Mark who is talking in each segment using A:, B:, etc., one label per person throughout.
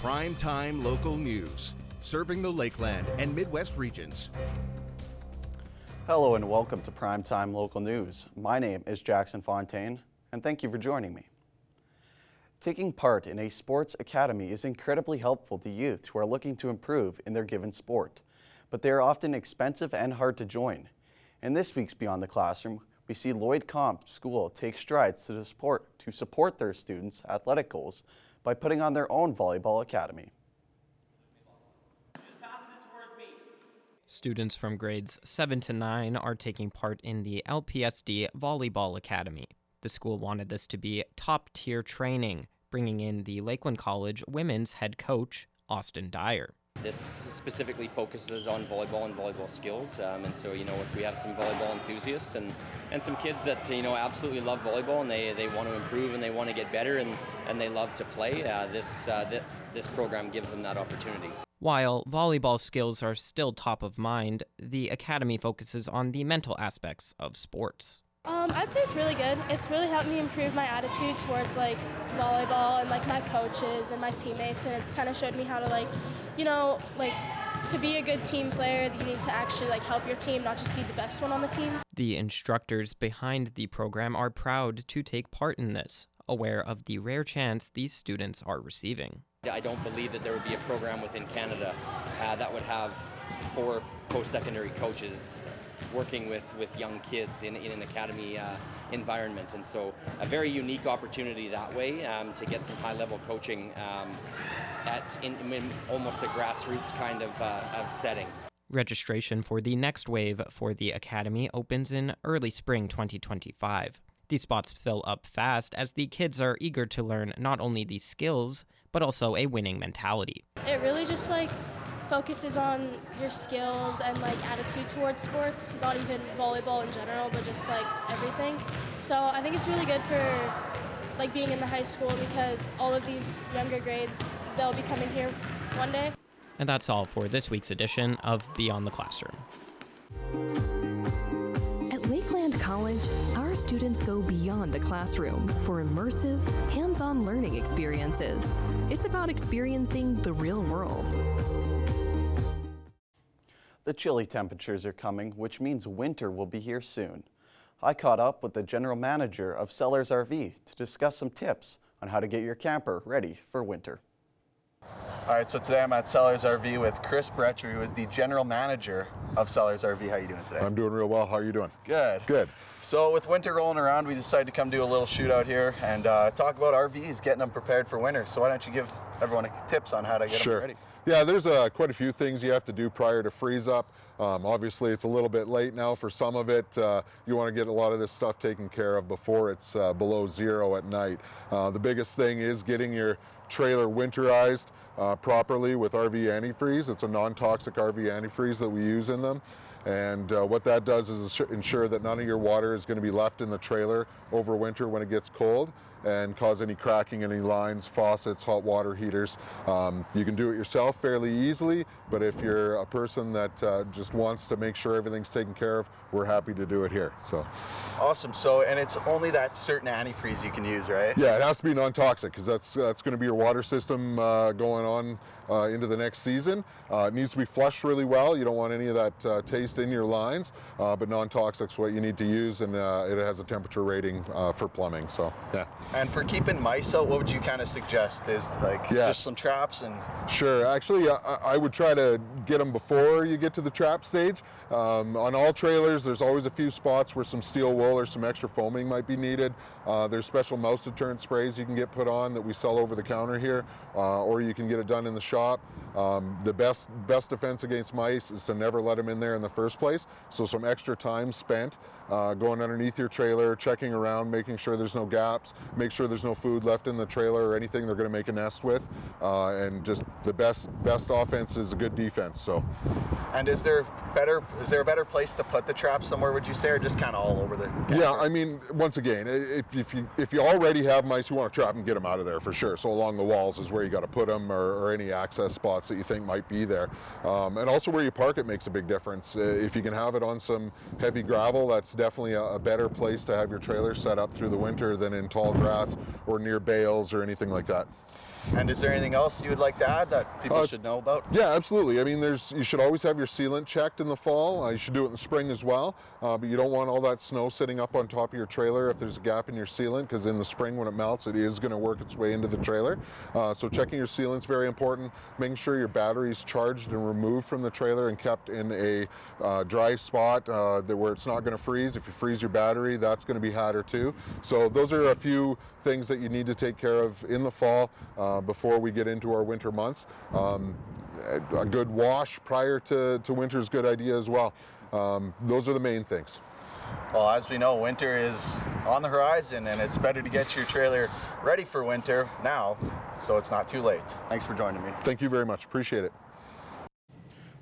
A: Primetime local news, serving the Lakeland and Midwest regions.
B: Hello and welcome to Primetime Local News. My name is Jackson Fontaine, and thank you for joining me. Taking part in a sports academy is incredibly helpful to youth who are looking to improve in their given sport, but they are often expensive and hard to join. In this week's Beyond the Classroom, we see Lloyd Comp School take strides to support their students' athletic goals by putting on their own volleyball academy.
C: Students from grades 7 to 9 are taking part in the LPSD Volleyball Academy. The school wanted this to be top-tier training, bringing in the Lakeland College women's head coach, Austin Dyer.
D: This specifically focuses on volleyball and volleyball skills, and so, if we have some volleyball enthusiasts and some kids that, absolutely love volleyball and they want to improve and they want to get better and they love to play, this program gives them that opportunity.
C: While volleyball skills are still top of mind, the academy focuses on the mental aspects of sports.
E: I'd say it's really good. It's really helped me improve my attitude towards volleyball and my coaches and my teammates, and it's kind of showed me how to to be a good team player, you need to actually help your team, not just be the best one on the team.
C: The instructors behind the program are proud to take part in this, aware of the rare chance these students are receiving.
D: I don't believe that there would be a program within Canada that would have 4 post-secondary coaches working with young kids in an academy environment, and so a very unique opportunity that way to get some high-level coaching in almost a grassroots kind of setting.
C: Registration for the next wave for the academy opens in early spring 2025. These spots fill up fast as the kids are eager to learn not only the skills, but also a winning mentality.
E: It really just focuses on your skills and attitude towards sports, not even volleyball in general, but just everything. So I think it's really good for being in the high school, because all of these younger grades, they'll be coming here one day.
C: And that's all for this week's edition of Beyond the Classroom.
F: At Lakeland College, our students go beyond the classroom for immersive, hands-on learning experiences. It's about experiencing the real world.
B: The chilly temperatures are coming, which means winter will be here soon. I caught up with the general manager of Sellers RV to discuss some tips on how to get your camper ready for winter. All right, so today I'm at Sellers RV with Chris Bretcher, who is the general manager of Sellers RV. How are you doing today?
G: I'm doing real well. How are you doing?
B: Good.
G: Good.
B: So with winter rolling around, we decided to come do a little shootout here and talk about RVs, getting them prepared for winter. So why don't you give everyone tips on how to get them ready?
G: Yeah, there's quite a few things you have to do prior to freeze up. Obviously, it's a little bit late now for some of it. You want to get a lot of this stuff taken care of before it's below 0 at night. The biggest thing is getting your trailer winterized properly with RV antifreeze. It's a non-toxic RV antifreeze that we use in them. And what that does is ensure that none of your water is going to be left in the trailer over winter when it gets cold and cause any cracking, any lines, faucets, hot water heaters. You can do it yourself fairly easily, but if you're a person that just wants to make sure everything's taken care of, we're happy to do it here. So,
B: awesome. So, and it's only that certain antifreeze you can use, right?
G: Yeah, it has to be non-toxic, because that's going to be your water system going on into the next season. It needs to be flushed really well. You don't want any of that taste in your lines, but non-toxic's what you need to use, and it has a temperature rating for plumbing. So, yeah.
B: And for keeping mice out, what would you kind of suggest? Is just some traps and?
G: Sure. Actually, I would try to get them before you get to the trap stage. On all trailers, there's always a few spots where some steel wool or some extra foaming might be needed. There's special mouse deterrent sprays you can get put on that we sell over the counter here, or you can get it done in the shop. The best defense against mice is to never let them in there in the first place. So some extra time spent going underneath your trailer, checking around, making sure there's no gaps, make sure there's no food left in the trailer or anything they're going to make a nest with, and just the best offense is a good defense. So.
B: And is there a better place to put the trap somewhere, would you say, or just kind of all over the camper?
G: Yeah, I mean, once again, if you already have mice, you want to trap them, get them out of there for sure. So along the walls is where you got to put them, or any access spots that you think might be there. And also where you park it makes a big difference. If you can have it on some heavy gravel, that's definitely a better place to have your trailer set up through the winter than in tall grass or near bales or anything like that.
B: And is there anything else you would like to add that people should know about?
G: Yeah, absolutely. I mean, you should always have your sealant checked in the fall. You should do it in the spring as well. But you don't want all that snow sitting up on top of your trailer if there's a gap in your sealant, because in the spring when it melts, it is going to work its way into the trailer. So checking your sealant is very important. Making sure your battery is charged and removed from the trailer and kept in a dry spot where it's not going to freeze. If you freeze your battery, that's going to be harder too. So those are a few things that you need to take care of in the fall before we get into our winter months. A good wash prior to winter is a good idea as well. Those are the main things.
B: Well, as we know, winter is on the horizon, and it's better to get your trailer ready for winter now, so it's not too late. Thanks for joining me.
G: Thank you very much. Appreciate it.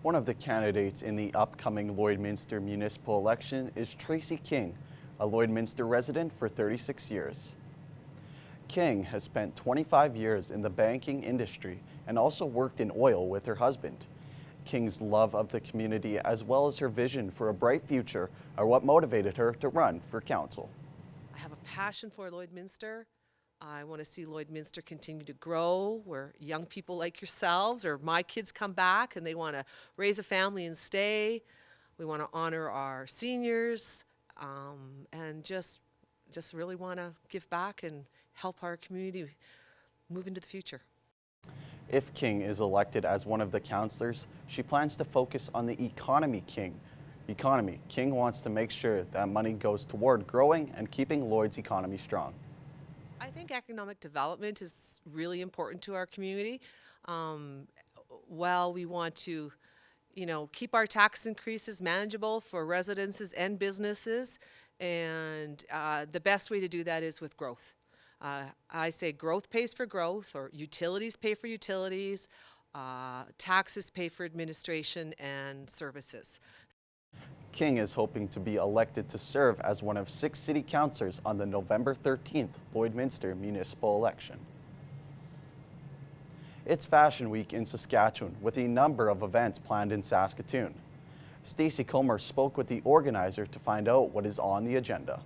B: One of the candidates in the upcoming Lloydminster municipal election is Tracy King, a Lloydminster resident for 36 years. King has spent 25 years in the banking industry and also worked in oil with her husband. King's love of the community as well as her vision for a bright future are what motivated her to run for council.
H: I have a passion for Lloydminster. I want to see Lloydminster continue to grow, where young people like yourselves or my kids come back and they want to raise a family and stay. We want to honor our seniors and just really want to give back and help our community move into the future.
B: If King is elected as one of the councillors, she plans to focus on the economy. King wants to make sure that money goes toward growing and keeping Lloyd's economy strong.
H: I think economic development is really important to our community. While we want to, keep our tax increases manageable for residences and businesses, and the best way to do that is with growth. I say growth pays for growth, or utilities pay for utilities, taxes pay for administration and services.
B: King is hoping to be elected to serve as one of 6 city councillors on the November 13th Lloydminster municipal election. It's Fashion Week in Saskatchewan with a number of events planned in Saskatoon. Stacey Comer spoke with the organizer to find out what is on the agenda.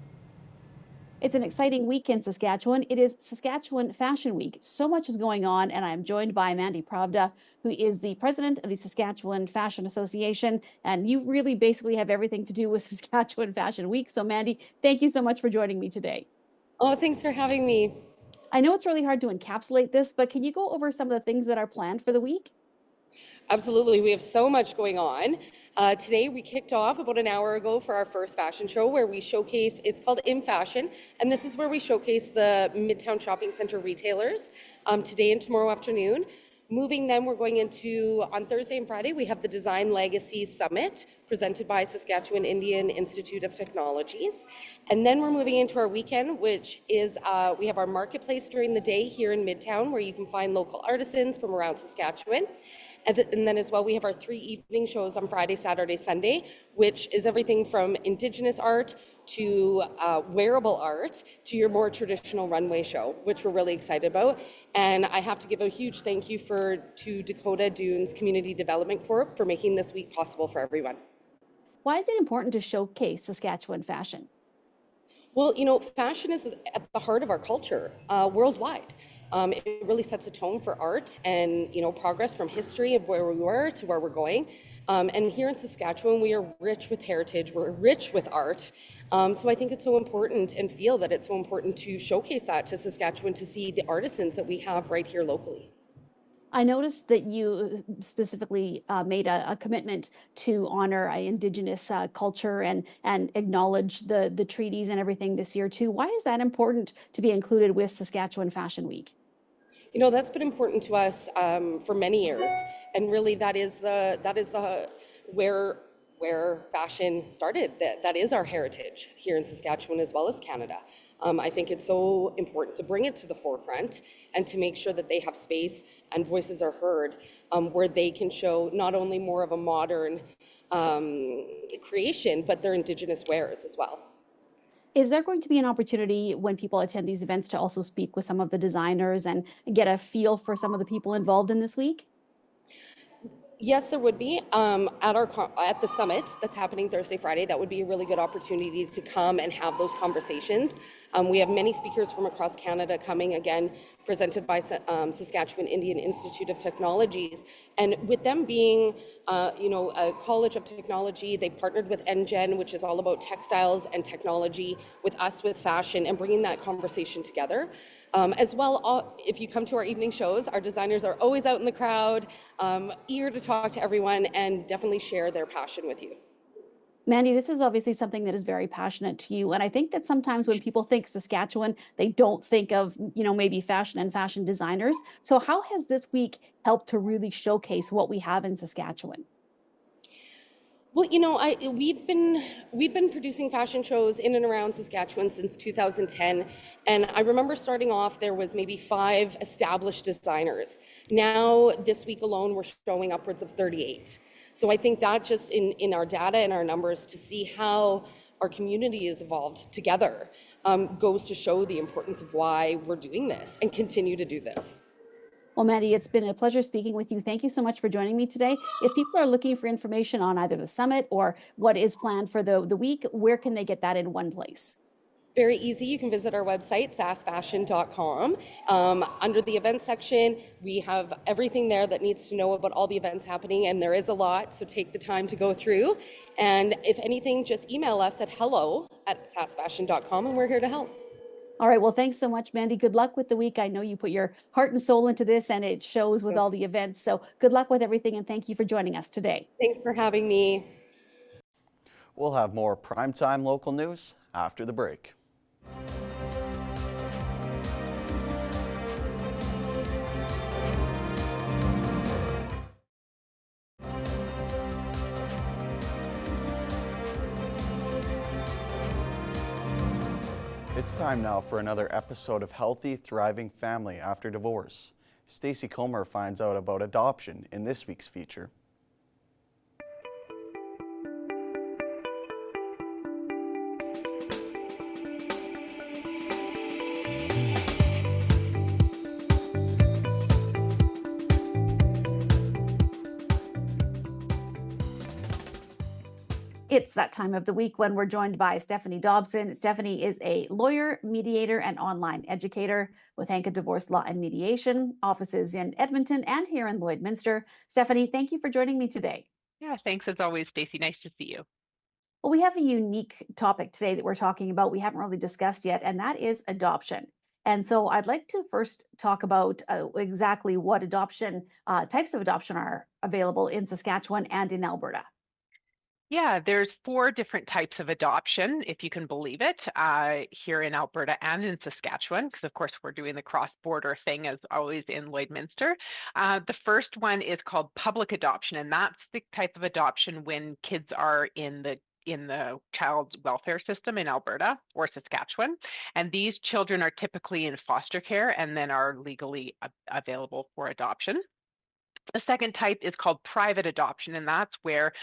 I: It's an exciting week in Saskatchewan. It is Saskatchewan Fashion Week. So much is going on, and I'm joined by Mandy Pravda, who is the president of the Saskatchewan Fashion Association. And you really basically have everything to do with Saskatchewan Fashion Week. So Mandy, thank you so much for joining me today.
J: Oh, thanks for having me.
I: I know it's really hard to encapsulate this, but can you go over some of the things that are planned for the week?
J: Absolutely. We have so much going on. Today we kicked off about an hour ago for our first fashion show where we showcase, it's called In Fashion, and this is where we showcase the Midtown Shopping Center retailers today and tomorrow afternoon. Moving then, we're going into, on Thursday and Friday, we have the Design Legacy Summit presented by Saskatchewan Indian Institute of Technologies. And then we're moving into our weekend, which is, we have our marketplace during the day here in Midtown where you can find local artisans from around Saskatchewan. And then as well, we have our 3 evening shows on Friday, Saturday, Sunday, which is everything from Indigenous art to wearable art to your more traditional runway show, which we're really excited about. And I have to give a huge thank you to Dakota Dunes Community Development Corp for making this week possible for everyone.
I: Why is it important to showcase Saskatchewan fashion?
J: Well, fashion is at the heart of our culture worldwide. It really sets a tone for art and, progress from history of where we were to where we're going. And here in Saskatchewan, we are rich with heritage. We're rich with art. So I think it's so important and feel that it's so important to showcase that to Saskatchewan to see the artisans that we have right here locally.
I: I noticed that you specifically made a commitment to honor Indigenous culture and acknowledge the treaties and everything this year too. Why is that important to be included with Saskatchewan Fashion Week?
J: That's been important to us for many years, and really that is where fashion started. That is our heritage here in Saskatchewan as well as Canada. I think it's so important to bring it to the forefront and to make sure that they have space and voices are heard where they can show not only more of a modern creation, but their Indigenous wares as well.
I: Is there going to be an opportunity when people attend these events to also speak with some of the designers and get a feel for some of the people involved in this week?
J: Yes, there would be at the summit that's happening Thursday, Friday. That would be a really good opportunity to come and have those conversations. We have many speakers from across Canada coming, again, presented by Saskatchewan Indian Institute of Technologies. And with them being, a college of technology, they partnered with NGen, which is all about textiles and technology, with us with fashion, and bringing that conversation together. As well, if you come to our evening shows, our designers are always out in the crowd, eager to talk to everyone and definitely share their passion with you.
I: Mandy, this is obviously something that is very passionate to you. And I think that sometimes when people think Saskatchewan, they don't think of, maybe fashion and fashion designers. So how has this week helped to really showcase what we have in Saskatchewan?
J: Well, we've been producing fashion shows in and around Saskatchewan since 2010, and I remember starting off there was maybe 5 established designers. Now this week alone we're showing upwards of 38. So I think that just in our data and our numbers to see how our community has evolved together goes to show the importance of why we're doing this and continue to do this.
I: Well, Mandy, it's been a pleasure speaking with you. Thank you so much for joining me today. If people are looking for information on either the summit or what is planned for the week, where can they get that in one place?
J: Very easy. You can visit our website, sasfashion.com. Under the event section, we have everything there that needs to know about all the events happening, and there is a lot, so take the time to go through. And if anything, just email us at hello@sasfashion.com, and we're here to help.
I: All right. Well, thanks so much, Mandy. Good luck with the week. I know you put your heart and soul into this, and it shows with all the events. So good luck with everything, and thank you for joining us today.
J: Thanks for having me.
B: We'll have more primetime local news after the break. It's time now for another episode of Healthy, Thriving Family After Divorce. Stacy Comer finds out about adoption in this week's feature.
I: It's that time of the week when we're joined by Stephanie Dobson. Stephanie is a lawyer, mediator, and online educator with Hanka Divorce Law and Mediation, offices in Edmonton and here in Lloydminster. Stephanie, thank you for joining me today.
K: Yeah, thanks as always, Stacy. Nice to see you.
I: Well, we have a unique topic today that we're talking about we haven't really discussed yet, and that is adoption. And so I'd like to first talk about exactly what types of adoption are available in Saskatchewan and in Alberta.
K: Yeah, there's 4 different types of adoption, if you can believe it, here in Alberta and in Saskatchewan, because of course we're doing the cross-border thing as always in Lloydminster. The first one is called public adoption, and that's the type of adoption when kids are in the child welfare system in Alberta or Saskatchewan. And these children are typically in foster care and then are legally available for adoption. The second type is called private adoption, and that's where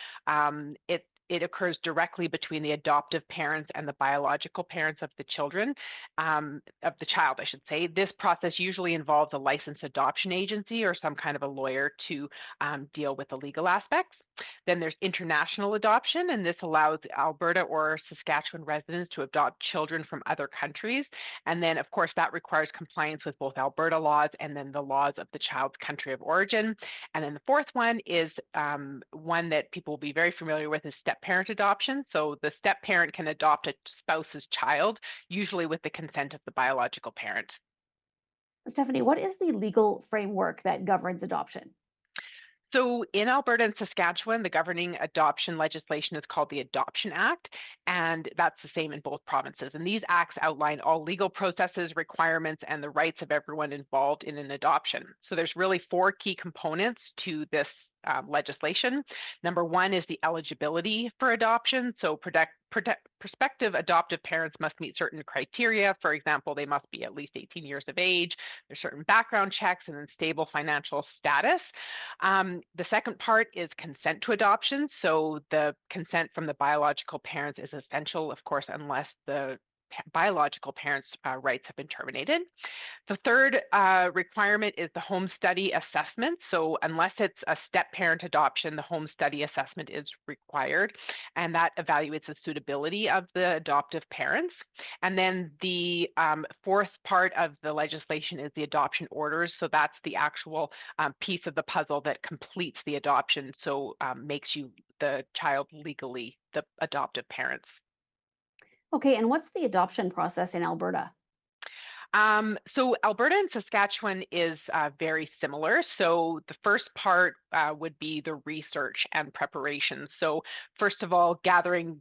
K: it occurs directly between the adoptive parents and the biological parents of the children, of the child, I should say. This process usually involves a licensed adoption agency or some kind of a lawyer to deal with the legal aspects. Then there's international adoption, and this allows Alberta or Saskatchewan residents to adopt children from other countries. And then, of course, that requires compliance with both Alberta laws and then the laws of the child's country of origin. And then the fourth one is one that people will be very familiar with, is step-parent adoption. So the step-parent can adopt a spouse's child, usually with the consent of the biological parent.
I: Stephanie, what is the legal framework that governs adoption?
K: So in Alberta and Saskatchewan, the governing adoption legislation is called the Adoption Act, and that's the same in both provinces. And these acts outline all legal processes, requirements, and the rights of everyone involved in an adoption. So there's really 4 key components to this legislation. Number 1 is the eligibility for adoption. So prospective adoptive parents must meet certain criteria. For example, they must be at least 18 years of age. There's certain background checks and then stable financial status. The second part is consent to adoption. So the consent from the biological parents is essential, of course, unless the biological parents' rights have been terminated. The third requirement is the home study assessment. So unless it's a step-parent adoption, the home study assessment is required, and that evaluates the suitability of the adoptive parents. And then the fourth part of the legislation is the adoption orders. So that's the actual piece of the puzzle that completes the adoption, so makes you the child legally the adoptive parents.
I: Okay, and what's the adoption process in Alberta?
K: So Alberta and Saskatchewan is very similar. So the first part would be the research and preparation. So first of all, gathering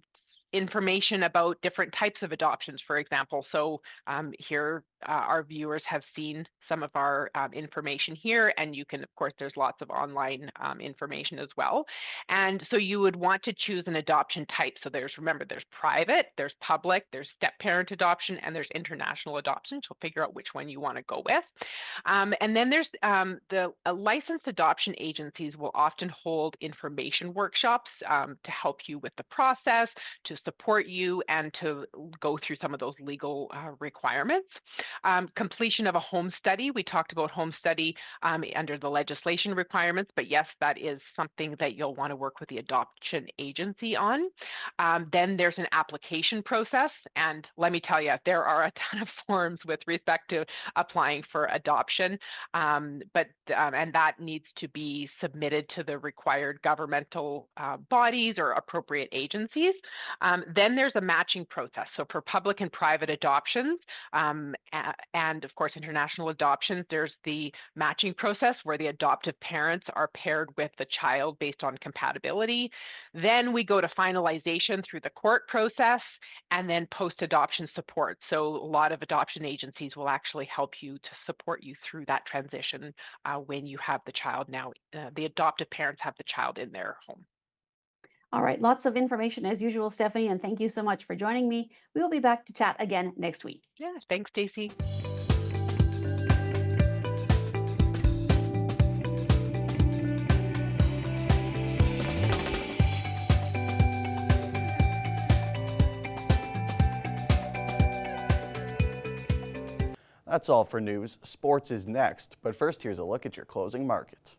K: information about different types of adoptions, for example. So here, our viewers have seen some of our information here, and you can, of course, there's lots of online information as well. And so you would want to choose an adoption type. So remember, there's private, there's public, there's step-parent adoption, and there's international adoption. So figure out which one you want to go with. And then there's the licensed adoption agencies will often hold information workshops to help you with the process, to support you, and to go through some of those legal requirements. Completion of a home study. We talked about home study under the legislation requirements, but yes, that is something that you'll want to work with the adoption agency on. Then there's an application process, and let me tell you, there are a ton of forms with respect to applying for adoption, and that needs to be submitted to the required governmental bodies or appropriate agencies. Then there's a matching process. So for public and private adoptions, and of course international adoptions, there's the matching process where the adoptive parents are paired with the child based on compatibility. Then we go to finalization through the court process, and then post-adoption support. So a lot of adoption agencies will actually help you to support you through that transition when you have the child now, the adoptive parents have the child in their home.
I: All right, lots of information as usual, Stephanie, and thank you so much for joining me. We will be back to chat again next week.
K: Yeah, thanks, Stacey.
B: That's all for news. Sports is next, but first here's a look at your closing market.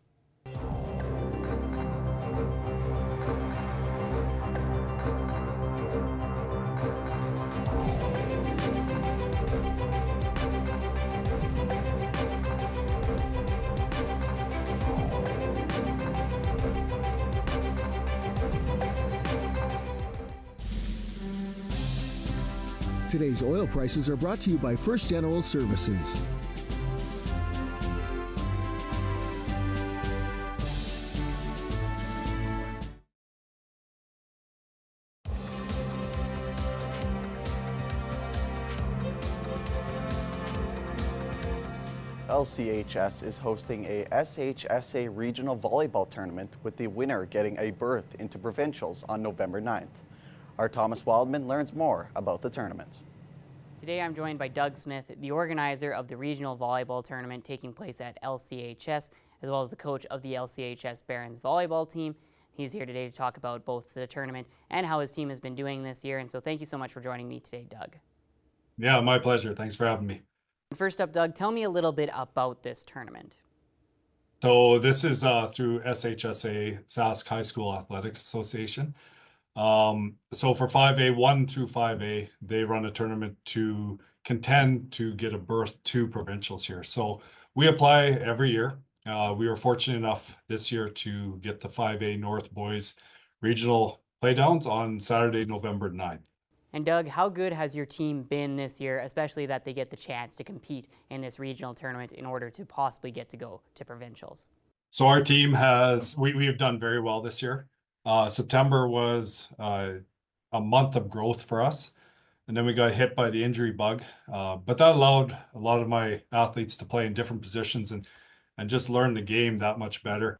L: Today's oil prices are brought to you by First General Services.
B: LCHS is hosting a SHSA regional volleyball tournament with the winner getting a berth into provincials on November 9th. Our Thomas Wildman learns more about the tournament.
M: Today I'm joined by Doug Smith, the organizer of the regional volleyball tournament taking place at LCHS, as well as the coach of the LCHS Barons volleyball team. He's here today to talk about both the tournament and how his team has been doing this year. And so thank you so much for joining me today, Doug.
N: Yeah, my pleasure. Thanks for having me.
M: First up, Doug, tell me a little bit about this tournament.
N: So this is through SHSA, Sask High School Athletics Association. So for 5A, 1 through 5A, they run a tournament to contend to get a berth to provincials here. So we apply every year. We were fortunate enough this year to get the 5A North Boys regional playdowns on Saturday, November 9th.
M: And Doug, how good has your team been this year, especially that they get the chance to compete in this regional tournament in order to possibly get to go to provincials?
N: So our team we have done very well this year. September was a month of growth for us, and then we got hit by the injury bug. But that allowed a lot of my athletes to play in different positions and just learn the game that much better.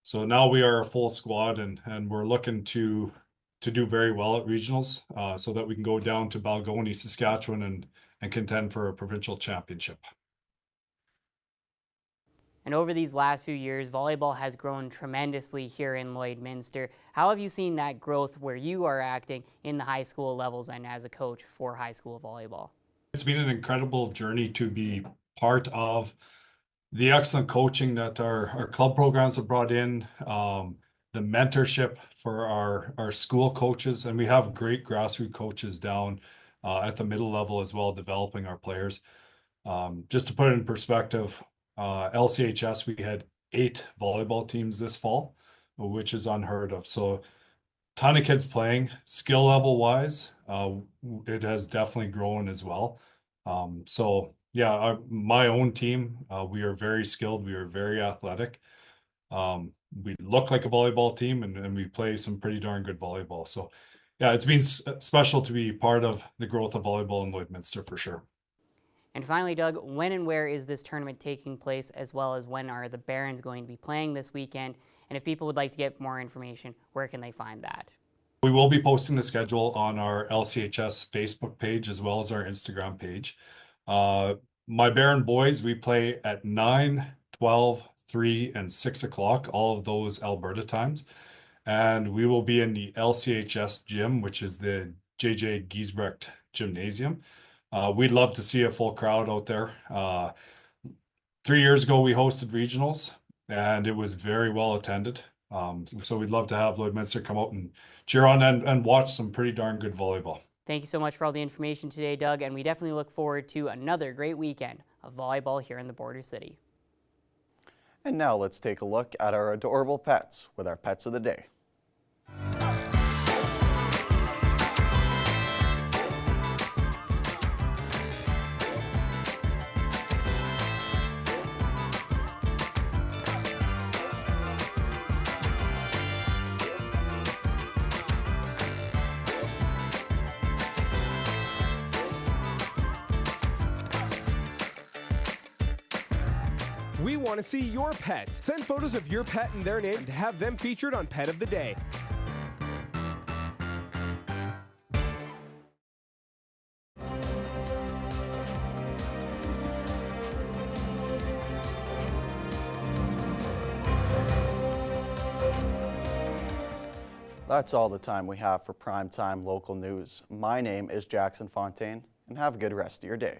N: So now we are a full squad, and we're looking to do very well at regionals so that we can go down to Balgonie, Saskatchewan and contend for a provincial championship.
M: And over these last few years, volleyball has grown tremendously here in Lloydminster. How have you seen that growth where you are acting in the high school levels and as a coach for high school volleyball?
N: It's been an incredible journey to be part of the excellent coaching that our club programs have brought in, the mentorship for our school coaches, and we have great grassroots coaches down at the middle level as well, developing our players. Just to put it in perspective, LCHS, we had 8 volleyball teams this fall, which is unheard of. So ton of kids playing. Skill level wise, it has definitely grown as well. So yeah, my own team, we are very skilled. We are very athletic. We look like a volleyball team, and we play some pretty darn good volleyball. So yeah, it's been special to be part of the growth of volleyball in Lloydminster for sure.
M: And finally, Doug, when and where is this tournament taking place, as well as when are the Barons going to be playing this weekend? And if people would like to get more information, where can they find that?
N: We will be posting the schedule on our LCHS Facebook page as well as our Instagram page. My Baron boys, we play at 9, 12, 3, and 6 o'clock, all of those Alberta times. And we will be in the LCHS gym, which is the JJ Giesbrecht Gymnasium. We'd love to see a full crowd out there. 3 years ago, we hosted regionals, and it was very well attended. So we'd love to have Lloydminster come out and cheer on and watch some pretty darn good volleyball.
M: Thank you so much for all the information today, Doug, and we definitely look forward to another great weekend of volleyball here in the Border City.
B: And now let's take a look at our adorable pets with our Pets of the Day.
O: We want to see your pets. Send photos of your pet and their name to have them featured on Pet of the Day.
B: That's all the time we have for Primetime Local News. My name is Jackson Fontaine, and have a good rest of your day.